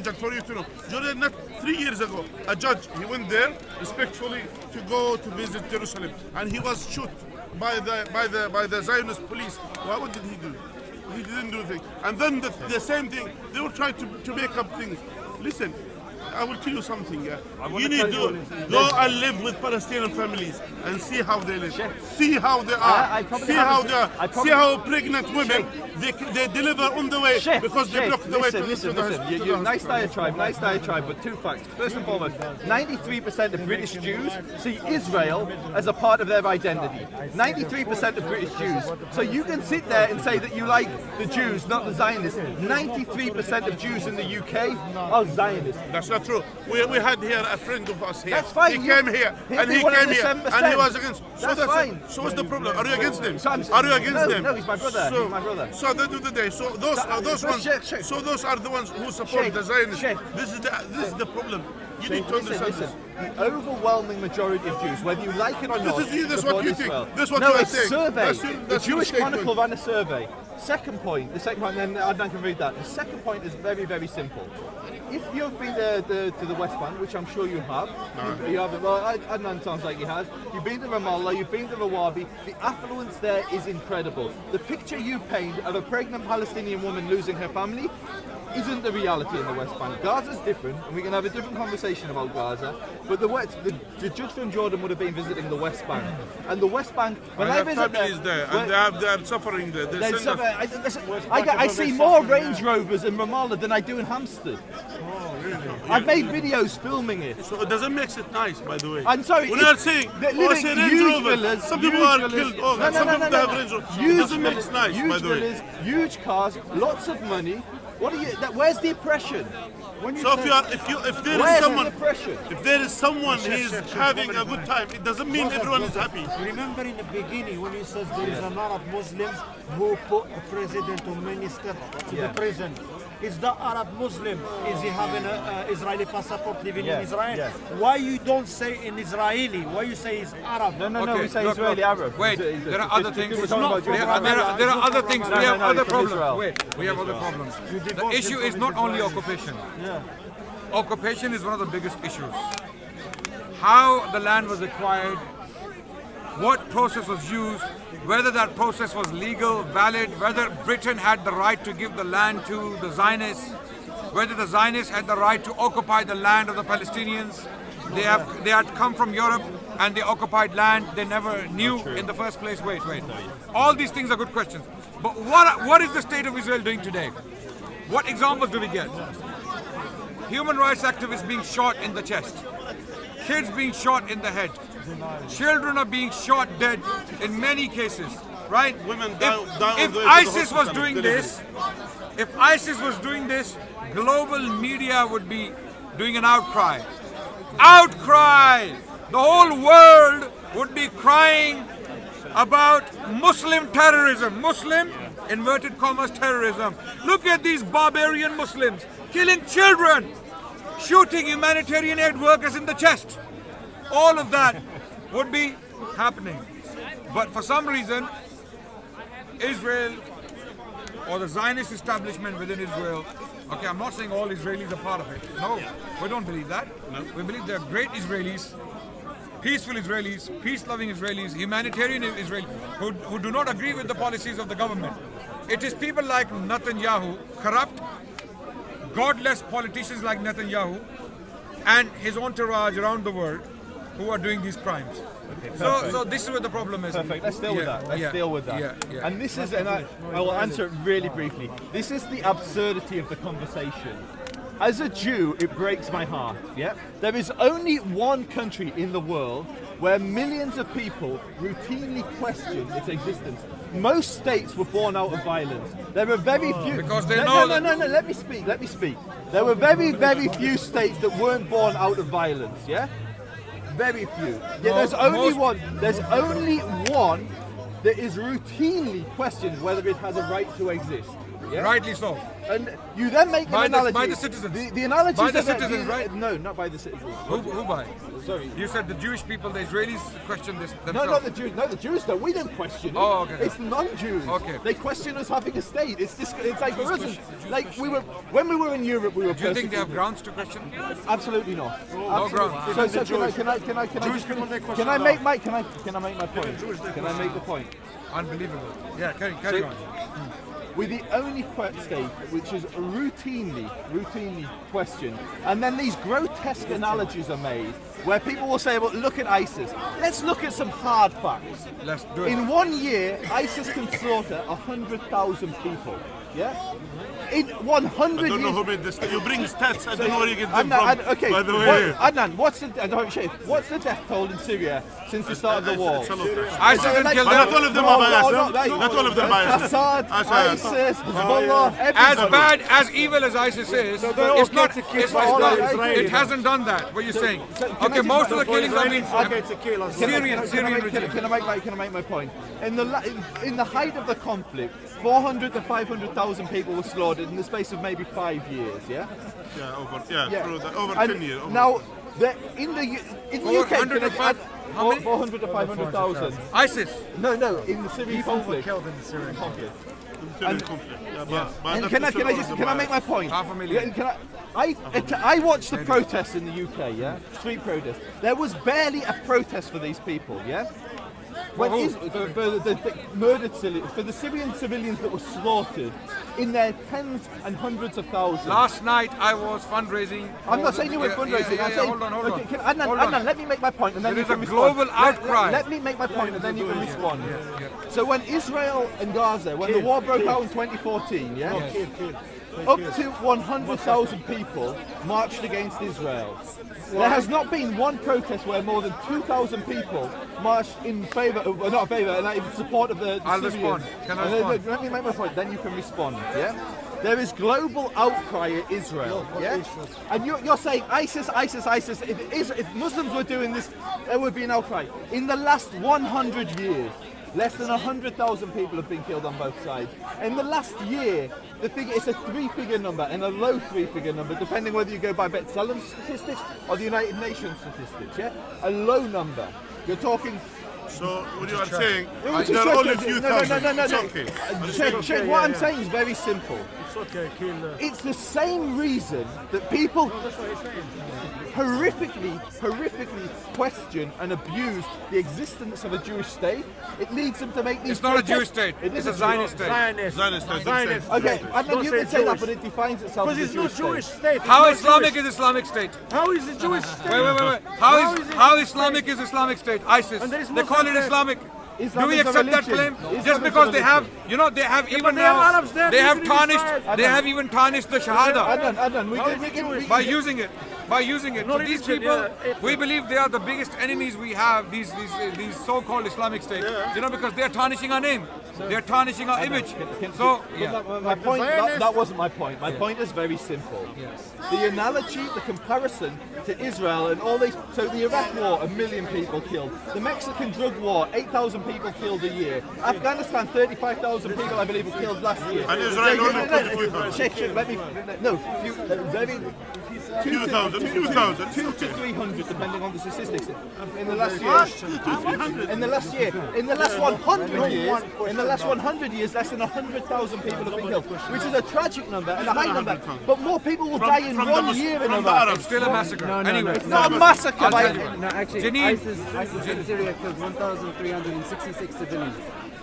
just for you to know. Jordan, not 3 years ago, a judge, he went there respectfully to go to visit Jerusalem, and he was shot by the Zionist police. What did he do? He didn't do anything. And then the same thing, they were trying to make up things. Listen, I will tell you something. Yeah? You need to go and live with Palestinian families and see how they live. See how they are. See how they are. See how pregnant women they deliver on the way because they block the way to the Nice diatribe, but two facts. First and foremost, 93% of British Jews see Israel as a part of their identity. 93% of British Jews. So you can sit there and say that you like the Jews, not the Zionists. 93% of Jews in the UK are Zionists. That's not true. We had here a friend of us here. That's fine. He came here and he was against. So that's fine. So what's the problem? Are you against them? So are you against them? No, he's my brother. So, he's my brother. So at the end of the day, so those ones. So those are the ones who support the Zionists. This is the problem. You need to understand this. The overwhelming majority of Jews, whether you like it or not, this is what you think. This is what no, you are it's saying. Survey. The Jewish Chronicle statement. ran a survey. Second point, and then Adnan can read that. The second point is very, very simple. If you've been to the West Bank, which I'm sure you have, you haven't. Well, Adnan sounds like he has. You've been to Ramallah, you've been to Rawabi. The affluence there is incredible. The picture you paint of a pregnant Palestinian woman losing her family isn't the reality in the West Bank. Gaza's different, and we can have a different conversation about Gaza. But the judge from Jordan would have been visiting the West Bank, and the West Bank. When I visit families there, and they are suffering there. I see more Range Rovers in Ramallah than I do in Hampstead. Oh, really? I've made videos filming it. So it doesn't make it nice, by the way. I'm sorry. We're not saying Range Rover. Some people are killed. Some people have Range Rover. It doesn't make it nice, by the way. Huge cars, lots of money. Where's the oppression? So if there is someone who is having a good time, it doesn't mean everyone is happy. Remember in the beginning when he says there is a lot of Muslims who put the president or minister to the prison. Is the Arab Muslim? Is he having an Israeli passport living in Israel? Yes. Why you don't say in Israeli? Why you say he's Arab? No, we say Israeli Arab. Wait, there are other things. There are other things. We have other problems. Wait, we have other problems. The issue is not only occupation. Occupation is one of the biggest issues. How the land was acquired, what process was used, whether that process was legal, valid, whether Britain had the right to give the land to the Zionists, whether the Zionists had the right to occupy the land of the Palestinians. They had come from Europe and they occupied land they never knew in the first place. Wait. All these things are good questions. But what is the state of Israel doing today? What examples do we get? Human rights activists being shot in the chest. Kids being shot in the head. Children are being shot dead in many cases, right? If ISIS was doing this, global media would be doing an outcry. Outcry! The whole world would be crying about Muslim terrorism. Muslim, inverted commas, terrorism. Look at these barbarian Muslims killing children, shooting humanitarian aid workers in the chest. All of that would be happening. But for some reason, Israel or the Zionist establishment within Israel, okay, I'm not saying all Israelis are part of it. No, we don't believe that. No. We believe they're great Israelis, peaceful Israelis, peace-loving Israelis, humanitarian Israelis, who do not agree with the policies of the government. It is people like Netanyahu, corrupt, godless politicians like Netanyahu, and his entourage around the world who are doing these crimes. So this is where the problem is. Perfect. Let's deal with that. Let's deal with that. Yeah. And this is, and I will answer it really briefly. This is the absurdity of the conversation. As a Jew, it breaks my heart. Yeah. There is only one country in the world where millions of people routinely question its existence. Most states were born out of violence. There are very few. Because they know. No. Let me speak. There were very, very few states that weren't born out of violence. Yeah. Very few. Yeah, there's only one. There's only one that is routinely questioned whether it has a right to exist. Yeah? Rightly so. And you then make an analogy. by the citizens. The analogy By the citizens, right? No, not by the citizens. Who by? Sorry. You said the Jewish people, the Israelis question this No, themselves. not the Jews. No, the Jews don't. We don't question it. Oh, okay. It's non-Jews. Okay. They question us having a state. It's like for us. Like when we were in Europe, we were. Do you think they have persecuted. grounds to question? Absolutely not. No grounds. So can I make my point? Can I make the point? Unbelievable. Yeah, carry on. We're the only state which is routinely questioned, and then these grotesque analogies are made where people will say, well, look at ISIS. Let's look at some hard facts. Let's do it. In 1 year, ISIS can slaughter 100,000 people. Yeah? In 100 I don't know years. who made this. You bring stats. I don't know where you get them from. Okay. By the way, Adnan, what's the death toll in Syria since the start of the war? it's a lot. ISIS didn't kill But not them. all of them are biased. Not all of them are biased. Assad, ISIS, Hezbollah, As everybody. bad, as evil as ISIS is, it hasn't done that. What you're saying? Okay, most of the killings have been Syrian regime. Can I make my point? In the height of the conflict, 400 to 500,000 people were slaughtered in the space of maybe 5 years. Yeah. Over And 10 years. now, in the UK, 400 to 500 how many? 400 to 500,000. ISIS. No, in the Syrian conflict. Killed in the Syrian conflict. And can I make my point? 500,000. I watched the protests in the UK, yeah? Street protests. There was barely a protest for these people, yeah? For the murdered civilians, for the Syrian civilians that were slaughtered in their tens and hundreds of thousands. Last night I was fundraising. I'm not saying you were fundraising. I'm saying, hold on. okay, Adnan, let me make my point and then There you is can a respond. global outcry. Let me make my point and then you can respond. So when Israel and Gaza, when the war broke out in 2014, yeah? Up to 100,000 people marched against Israel. There has not been one protest where more than 2,000 people marched in favour, in support of the I'll Syrians. respond. Can I respond? Let me make my point, then you can respond, yeah? There is global outcry at Israel, yeah? And you're saying ISIS. If Muslims were doing this, there would be an outcry. In the last 100 years, less than 100,000 people have been killed on both sides. In the last year, the figure is a 3-figure number and a low 3-figure number, depending whether you go by B'Tselem statistics or the United Nations statistics. Yeah, a low number. You're talking. So what you are saying, Which there is are only a okay. few No. thousand. It's okay. Sheikh, what I'm saying is very simple. It's okay, kill. It's the same reason that people horrifically question and abuse the existence of a Jewish state. It leads them to make these. It's not a protests. Jewish state. It It's is a Zionist state. Zionist. Okay, and then you can say that, but it defines itself Because as it's a not Jewish Jewish state. state. How It's not Islamic Jewish. is Islamic State? How is it Jewish state? Wait. How Islamic is Islamic State? ISIS. And there is They call it Muslim there. Islamic. Islam Do we is a accept that religion. claim? Islam Just is a because they have, religion. they have even but they have now, Arabs there they have living in tarnished, Israel. they have even tarnished the Shahada Adnan, we by using it. So these religion, people, yeah. we believe they are the biggest enemies we have. These so-called Islamic states. You know, because they are tarnishing our name, they are tarnishing our image. So My point, that wasn't my point. My point is very simple. The analogy, the comparison to Israel and all these. So the Iraq War, 1 million people killed. The Mexican drug war, 8,000 people killed a year. Afghanistan, 35,000 people, I believe, were killed last year. And Israel only 22,000. Sheikh, let me. No, very. Few thousand. 2 to 300, depending on the statistics. In the last year, in the last 100 years, less than 100,000 people have been killed, which is a tragic number and a high number. But more people will die in 1 year in Iraq. it's still a massacre. Anyway, It's not a massacre. I'll by- tell you. No, actually, Janine. ISIS in Syria killed 1,366 civilians.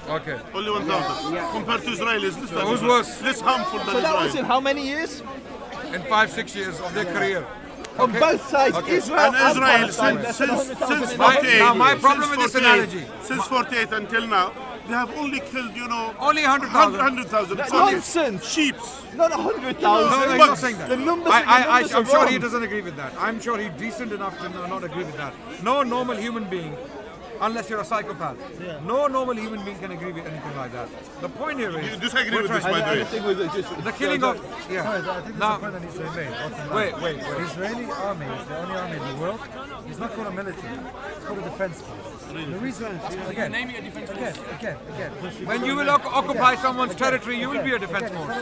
Okay. Only 1,000. Compared to Israelis, Who's worse? less harmful than So that was in Israel. how many years? In 5-6 years of their career. On both sides, Israel And Israel, Palestine, less than since 100,000 in 48, Now, my since problem with this 48 analogy. Since 48 until now, they have only killed, Only 100,000. 100,000. Nonsense. Sheep. Not 100,000. No, he's not saying that. The numbers, I'm sure he does. doesn't agree with that. I'm sure he's decent enough to not agree with that. No normal human being unless you're a psychopath. No normal human being can agree with anything like that. The point here is... You disagree with this, by the way. The killing of... Yeah. Sorry, I think Now, there's a point that needs to be made. wait. The Israeli army is the only army in the world. It's not called a military. It's called a defense force. The reason, again, when you will occupy someone's territory, you will be a defense force.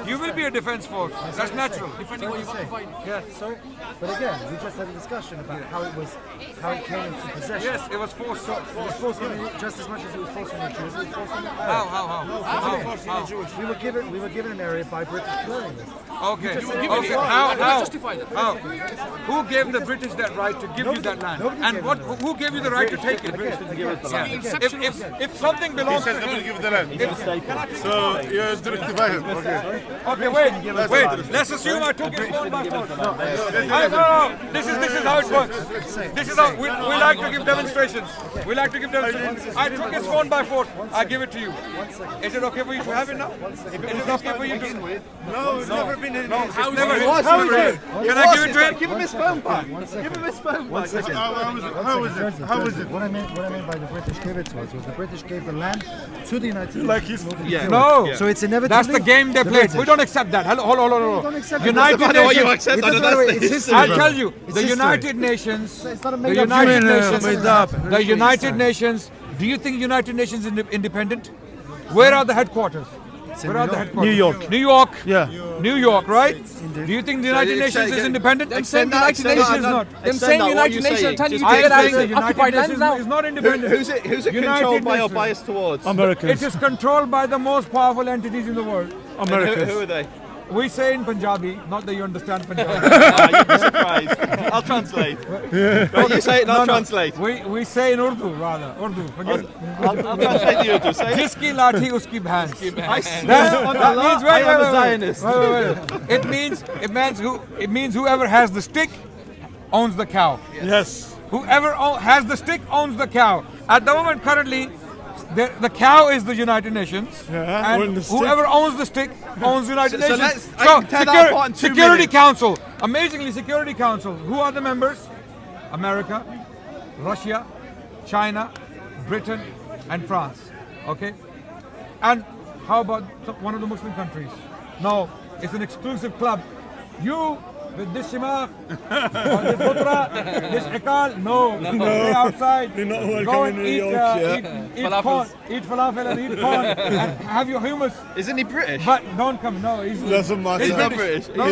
You will be a defense force. That's natural. Defending what you occupied. Yeah, sorry. But again, we just had a discussion about how it came into possession. Yes, it was forced. It was forced on the, just as much as it was forced on the Jews, it was forced on the Arabs. How? We were given an area by British colonialists. Okay. How? Who gave the British that right to give you that land? And who gave you the right to take it? If something He belongs says to nobody him, give the land. So you're rectify him. okay, wait. Let's assume I took his phone by force. No. This is how it works. This is how we like to give demonstrations. We like to give demonstrations. I took his phone by force. I give it to you. Is it okay for you to have it now? Is it okay for you to? No, it's never been in Can I give it to him? Give him his phone back. Give him his phone back. How is it? What I meant by the British gave it to us was the British gave the land to the United States. No. So it's inevitable. That's the game they played. We don't accept that. Hold on. United Nations. I'll tell you. The United Nations. The United Nations. Do you think United Nations is independent? Where are the headquarters? Where are the headquarters? New York. Yeah. New York, right? Do you think the United Nations is independent? Them saying the United Nations is not. Them saying United Nations are telling you to get out of the occupied lands now. Is not independent. Who's it controlled by or biased towards? It is controlled by the most powerful entities in the world. Who are they? We say in Punjabi, not that you understand Punjabi. You'd be surprised. I'll translate. No, you say it, I'll translate. We say in Urdu rather. Urdu. Forget it. I'll translate the Urdu. Say it. Jiski lathi uski bhans. That means I am a Zionist. It means whoever has the stick owns the cow. Yes. Whoever has the stick owns the cow. At the moment, currently, the cow is the United Nations, and whoever owns the stick owns the United Nations. Security Council, amazingly, Security Council. Who are the members? America, Russia, China, Britain, and France. Okay, and how about one of the Muslim countries? No, it's an exclusive club. You with this shimar, or this butra, this ikal, no. Stay outside. Go and eat corn, eat falafel and eat corn, and have your hummus. Isn't he British? But don't come. No, he's Doesn't matter. He's not British. British. No,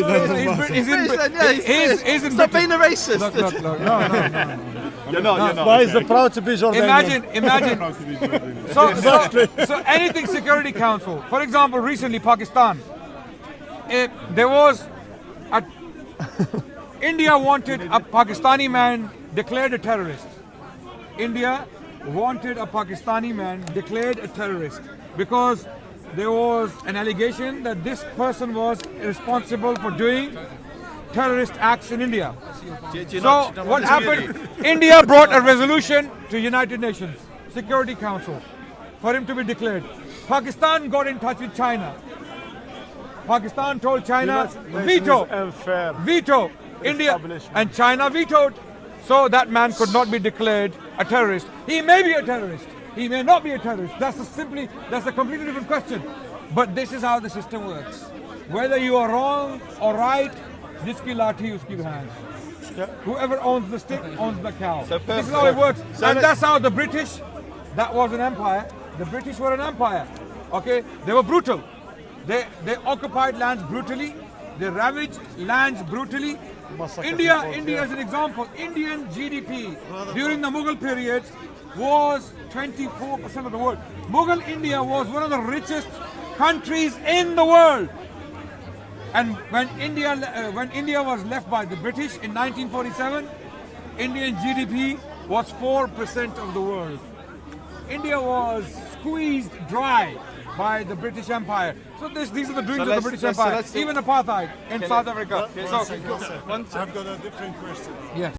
he's in Stop being a racist. Look. No. You're not. Why is the proud to be Jordanian? Imagine. So anything Security Council. For example, recently Pakistan. There was India wanted a Pakistani man declared a terrorist. India wanted a Pakistani man declared a terrorist because there was an allegation that this person was responsible for doing terrorist acts in India. So what happened? India brought a resolution to United Nations Security Council for him to be declared. Pakistan got in touch with China. Pakistan told China, veto, India, and China vetoed. So that man could not be declared a terrorist. He may be a terrorist. He may not be a terrorist. That's a completely different question. But this is how the system works. Whether you are wrong or right, jiski lathi uski bhans. Whoever owns the stick owns the cow. This is how it works. And that's how the British, that was an empire. The British were an empire. Okay, they were brutal. They occupied lands brutally. They ravaged lands brutally. India is an example. Indian GDP during the Mughal period was 24% of the world. Mughal India was one of the richest countries in the world. And when India was left by the British in 1947, Indian GDP was 4% of the world. India was squeezed dry by the British Empire. So these are the doings of the British Empire. Even apartheid in South Africa. I've got a different question. Yes.